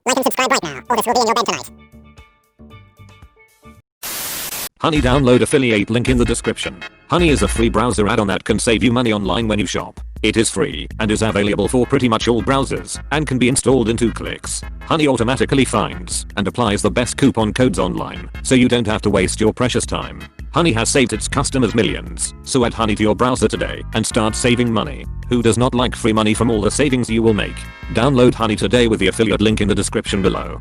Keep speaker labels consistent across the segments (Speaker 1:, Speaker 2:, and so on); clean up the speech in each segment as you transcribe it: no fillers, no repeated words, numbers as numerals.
Speaker 1: Like and subscribe right now, or this will be in your bed tonight.
Speaker 2: Honey, download affiliate link in the description. Honey is a free browser add-on that can save you money online when you shop. It is free and is available for pretty much all browsers and can be installed in 2 clicks. Honey automatically finds and applies the best coupon codes online, so you don't have to waste your precious time. Honey has saved its customers millions, so add Honey to your browser today and start saving money. Who does not like free money from all the savings you will make? Download Honey today with the affiliate link in the description below.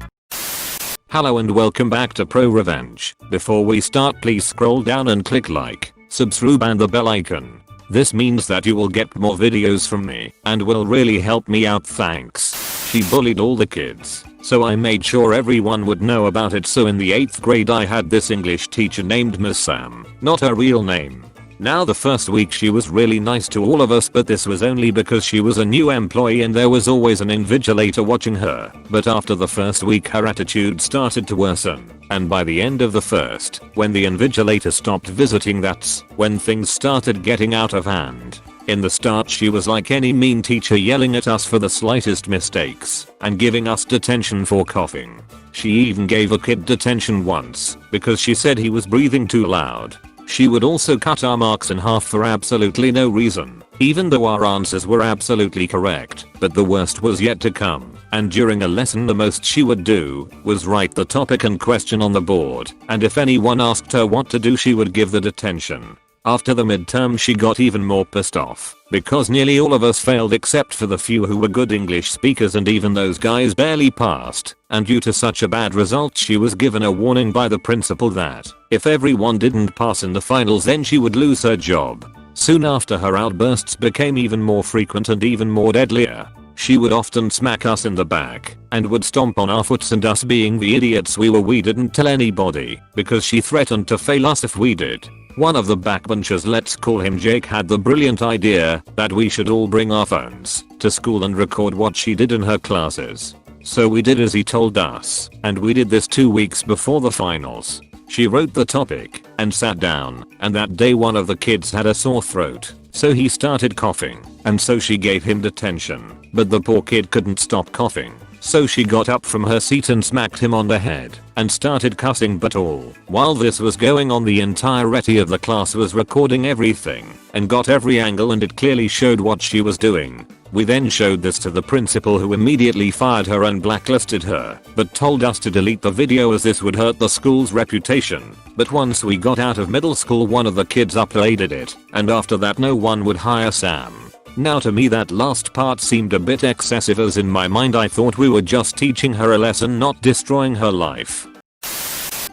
Speaker 2: Hello and welcome back to ProRevenge. Before we start, please scroll down and click like, subscribe and the bell icon. This means that you will get more videos from me and will really help me out, thanks. She bullied all the kids, so I made sure everyone would know about it. So in the 8th grade I had this English teacher named Miss Sam, not her real name. Now the first week she was really nice to all of us, but this was only because she was a new employee and there was always an invigilator watching her. But after the first week her attitude started to worsen, and by the end of the first, when the invigilator stopped visiting, that's when things started getting out of hand. In the start she was like any mean teacher, yelling at us for the slightest mistakes and giving us detention for coughing. She even gave a kid detention once because she said he was breathing too loud. She would also cut our marks in half for absolutely no reason, even though our answers were absolutely correct. But the worst was yet to come, and during a lesson the most she would do was write the topic and question on the board, and if anyone asked her what to do she would give the detention. After the midterm she got even more pissed off, because nearly all of us failed except for the few who were good English speakers, and even those guys barely passed, and due to such a bad result she was given a warning by the principal that if everyone didn't pass in the finals then she would lose her job. Soon after, her outbursts became even more frequent and even more deadlier. She would often smack us in the back and would stomp on our foots, and us being the idiots we didn't tell anybody because she threatened to fail us if we did. One of the backbenchers, let's call him Jake, had the brilliant idea that we should all bring our phones to school and record what she did in her classes. So we did as he told us, and we did this 2 weeks before the finals. She wrote the topic and sat down, and that day one of the kids had a sore throat, so he started coughing, and so she gave him detention, but the poor kid couldn't stop coughing. So she got up from her seat and smacked him on the head and started cussing, but all while this was going on the entirety of the class was recording everything and got every angle, and it clearly showed what she was doing. We then showed this to the principal, who immediately fired her and blacklisted her, but told us to delete the video as this would hurt the school's reputation. But once we got out of middle school one of the kids uploaded it, and after that no one would hire Sam. Now to me that last part seemed a bit excessive, as in my mind I thought we were just teaching her a lesson, not destroying her life.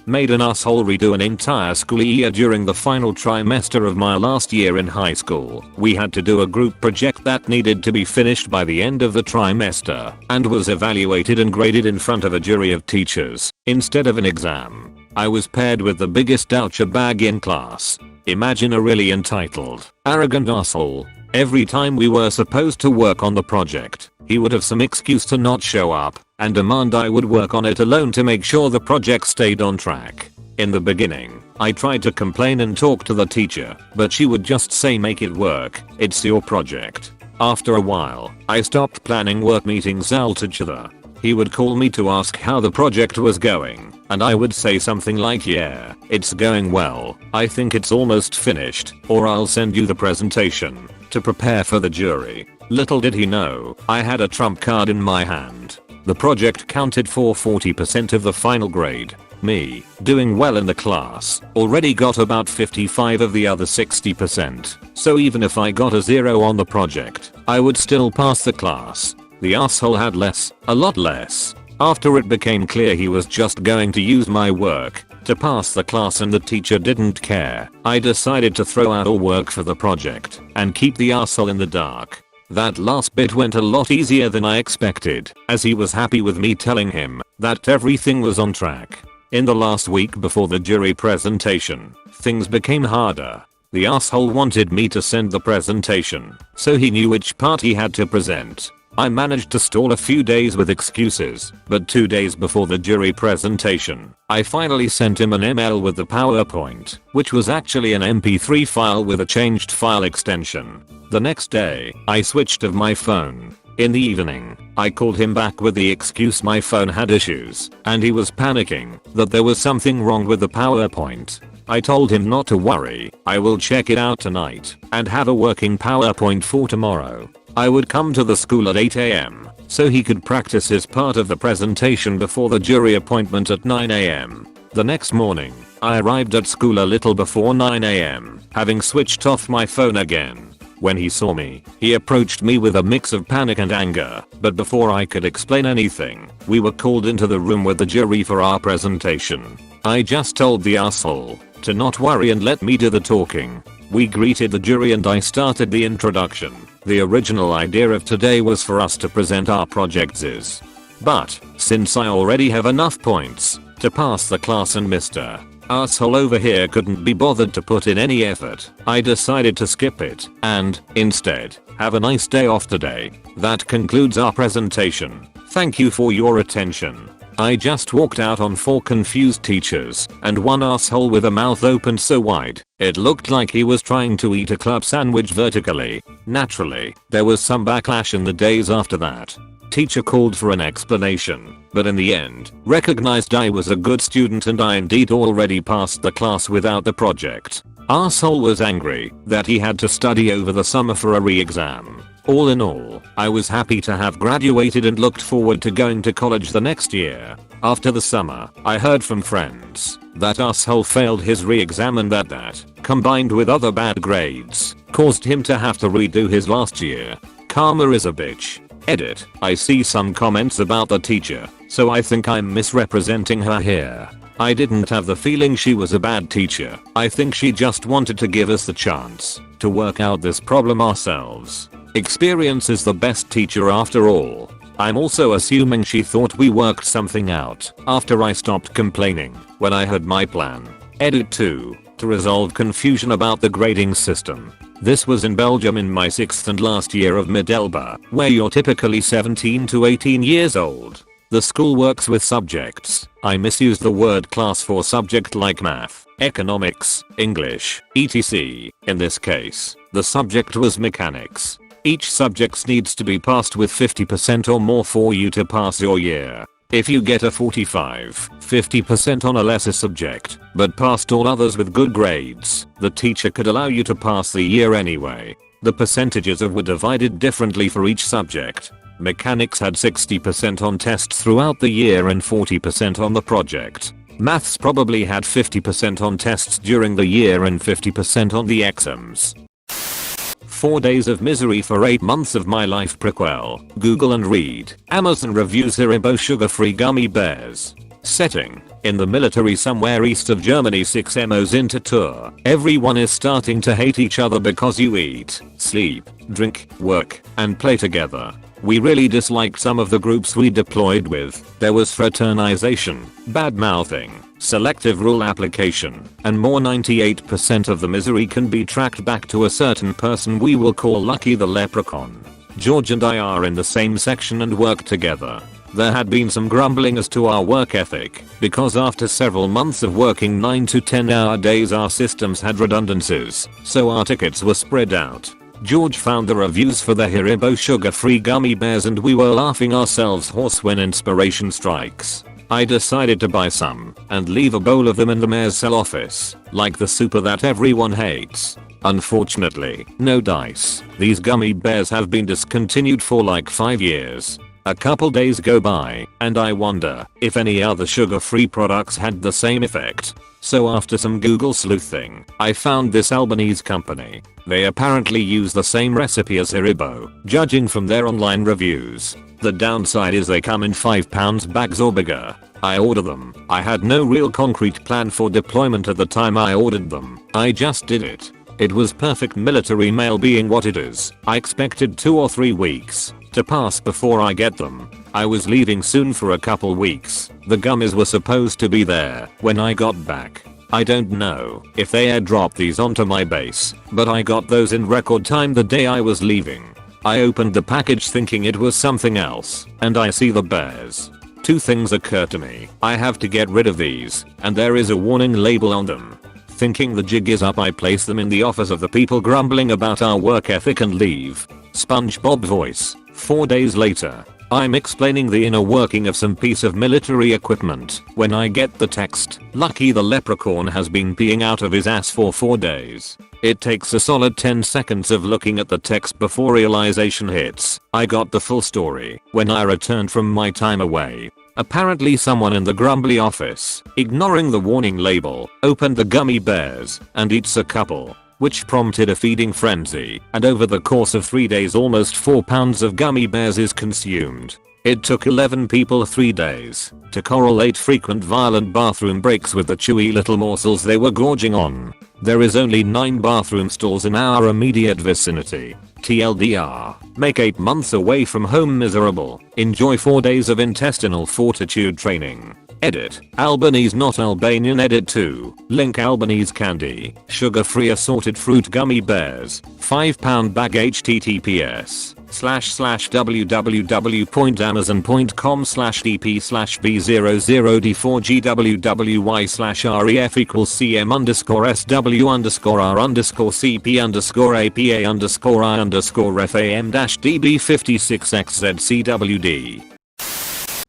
Speaker 2: Made an asshole redo an entire school year during the final trimester of my last year in high school. We had to do a group project that needed to be finished by the end of the trimester and was evaluated and graded in front of a jury of teachers instead of an exam. I was paired with the biggest douchebag in class. Imagine a really entitled, arrogant asshole. Every time we were supposed to work on the project, he would have some excuse to not show up and demand I would work on it alone to make sure the project stayed on track. In the beginning, I tried to complain and talk to the teacher, but she would just say, make it work, it's your project. After a while, I stopped planning work meetings altogether. He would call me to ask how the project was going, and I would say something like, yeah, it's going well, I think it's almost finished, or I'll send you the presentation to prepare for the jury. Little did he know, I had a trump card in my hand. The project counted for 40% of the final grade. Me, doing well in the class, already got about 55 of the other 60%. So even if I got a 0 on the project, I would still pass the class. The asshole had less, a lot less. After it became clear he was just going to use my work to pass the class and the teacher didn't care, I decided to throw out all work for the project and keep the asshole in the dark. That last bit went a lot easier than I expected, as he was happy with me telling him that everything was on track. In the last week before the jury presentation, things became harder. The asshole wanted me to send the presentation, so he knew which part he had to present. I managed to stall a few days with excuses, but 2 days before the jury presentation, I finally sent him an email with the PowerPoint, which was actually an MP3 file with a changed file extension. The next day, I switched off my phone In the evening, I called him back with the excuse my phone had issues and he was panicking that there was something wrong with the PowerPoint. I told him not to worry, I will check it out tonight and have a working PowerPoint for tomorrow. I would come to the school at 8 AM so he could practice his part of the presentation before the jury appointment at 9 AM. The next morning, I arrived at school a little before 9 AM, having switched off my phone again. When he saw me, he approached me with a mix of panic and anger, but before I could explain anything, we were called into the room with the jury for our presentation. I just told the asshole to not worry and let me do the talking. We greeted the jury and I started the introduction. The original idea of today was for us to present our projects. But, since I already have enough points to pass the class and Mr. Asshole over here couldn't be bothered to put in any effort, I decided to skip it and, instead, have a nice day off today. That concludes our presentation. Thank you for your attention. I just walked out on 4 confused teachers and one asshole with a mouth opened so wide, it looked like he was trying to eat a club sandwich vertically. Naturally, there was some backlash in the days after that. Teacher called for an explanation, but in the end, recognized I was a good student and I indeed already passed the class without the project. Arsehole was angry that he had to study over the summer for a re-exam. All in all, I was happy to have graduated and looked forward to going to college the next year. After the summer, I heard from friends that Arsehole failed his re-exam and that, combined with other bad grades, caused him to have to redo his last year. Karma is a bitch. Edit. I see some comments about the teacher, so I think I'm misrepresenting her here. I didn't have the feeling she was a bad teacher. I think she just wanted to give us the chance to work out this problem ourselves. Experience is the best teacher after all. I'm also assuming she thought we worked something out after I stopped complaining when I had my plan. Edit 2. To resolve confusion about the grading system. This was in Belgium in my 6th and last year of Middelba, where you're typically 17 to 18 years old. The school works with subjects. I misused the word class for subject like math, economics, English, etc. In this case, the subject was mechanics. Each subject needs to be passed with 50% or more for you to pass your year. If you get a 45-50% on a lesser subject, but passed all others with good grades, the teacher could allow you to pass the year anyway. The percentages were divided differently for each subject. Mechanics had 60% on tests throughout the year and 40% on the project. Maths probably had 50% on tests during the year and 50% on the exams. 4 days of misery for 8 months of my life prequel. Google and read. Amazon reviews Haribo sugar-free gummy bears. Setting. In the military somewhere east of Germany 6 MOs into tour. Everyone is starting to hate each other because you eat, sleep, drink, work, and play together. We really disliked some of the groups we deployed with. There was fraternization, bad mouthing, selective rule application, and more. 98% of the misery can be tracked back to a certain person we will call Lucky the Leprechaun. George and I are in the same section and work together. There had been some grumbling as to our work ethic, because after several months of working 9 to 10 hour days our systems had redundancies, so our tickets were spread out. George found the reviews for the Haribo sugar-free gummy bears and we were laughing ourselves hoarse when inspiration strikes. I decided to buy some and leave a bowl of them in the mayor's cell office, like the super that everyone hates. Unfortunately, no dice. These gummy bears have been discontinued for like 5 years. A couple days go by, and I wonder if any other sugar-free products had the same effect. So after some Google sleuthing, I found this Albanese company. They apparently use the same recipe as Haribo, judging from their online reviews. The downside is they come in 5 pounds bags or bigger. I order them. I had no real concrete plan for deployment at the time I ordered them. I just did it. It was perfect military mail being what it is. I expected 2 or 3 weeks to pass before I get them. I was leaving soon for a couple weeks. The gummies were supposed to be there when I got back. I don't know if they airdropped these onto my base, but I got those in record time the day I was leaving. I opened the package thinking it was something else, and I see the bears. 2 things occur to me. I have to get rid of these, and there is a warning label on them. Thinking the jig is up, I place them in the office of the people grumbling about our work ethic and leave. SpongeBob voice. 4 days later. I'm explaining the inner working of some piece of military equipment when I get the text, "Lucky the leprechaun has been peeing out of his ass for 4 days." It takes a solid 10 seconds of looking at the text before realization hits. I got the full story when I returned from my time away. Apparently someone in the grumbly office, ignoring the warning label, opened the gummy bears and eats a couple, which prompted a feeding frenzy, and over the course of 3 days almost 4 pounds of gummy bears is consumed. It took 11 people 3 days to correlate frequent violent bathroom breaks with the chewy little morsels they were gorging on. There is only 9 bathroom stalls in our immediate vicinity. TLDR. Make 8 months away from home miserable. Enjoy 4 days of intestinal fortitude training. Edit. Albanese not Albanian. Edit 2. Link Albanese candy. Sugar-free assorted fruit gummy bears. £5 bag. https://www.amazon.com/dp/v003GWY/ref=cm_sw_rf/ref=cm_rfam-db56xzcwd.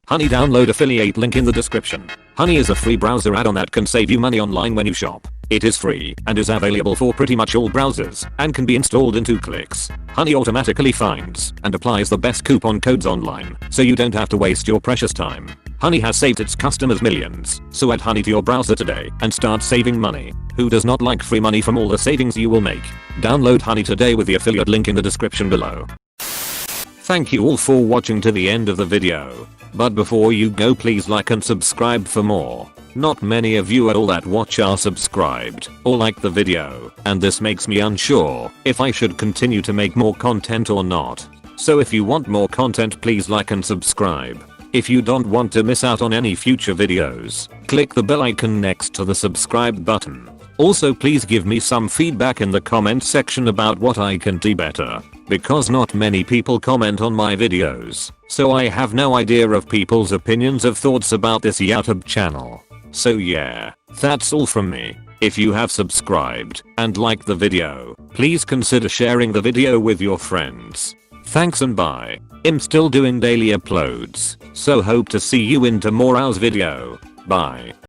Speaker 2: Honey, download affiliate link in the description. Honey is a free browser add-on that can save you money online when you shop. It is free and is available for pretty much all browsers and can be installed in 2 clicks. Honey automatically finds and applies the best coupon codes online, so you don't have to waste your precious time. Honey has saved its customers millions, so add Honey to your browser today and start saving money. Who does not like free money from all the savings you will make? Download Honey today with the affiliate link in the description below. Thank you all for watching to the end of the video. But before you go, please like and subscribe for more. Not many of you at all that watch are subscribed or like the video, and this makes me unsure if I should continue to make more content or not. So if you want more content, please like and subscribe. If you don't want to miss out on any future videos, click the bell icon next to the subscribe button. Also, please give me some feedback in the comment section about what I can do better, because not many people comment on my videos, so I have no idea of people's opinions of thoughts about this YouTube channel. So yeah, that's all from me. If you have subscribed and liked the video, please consider sharing the video with your friends. Thanks and bye. I'm still doing daily uploads, so hope to see you in tomorrow's video. Bye.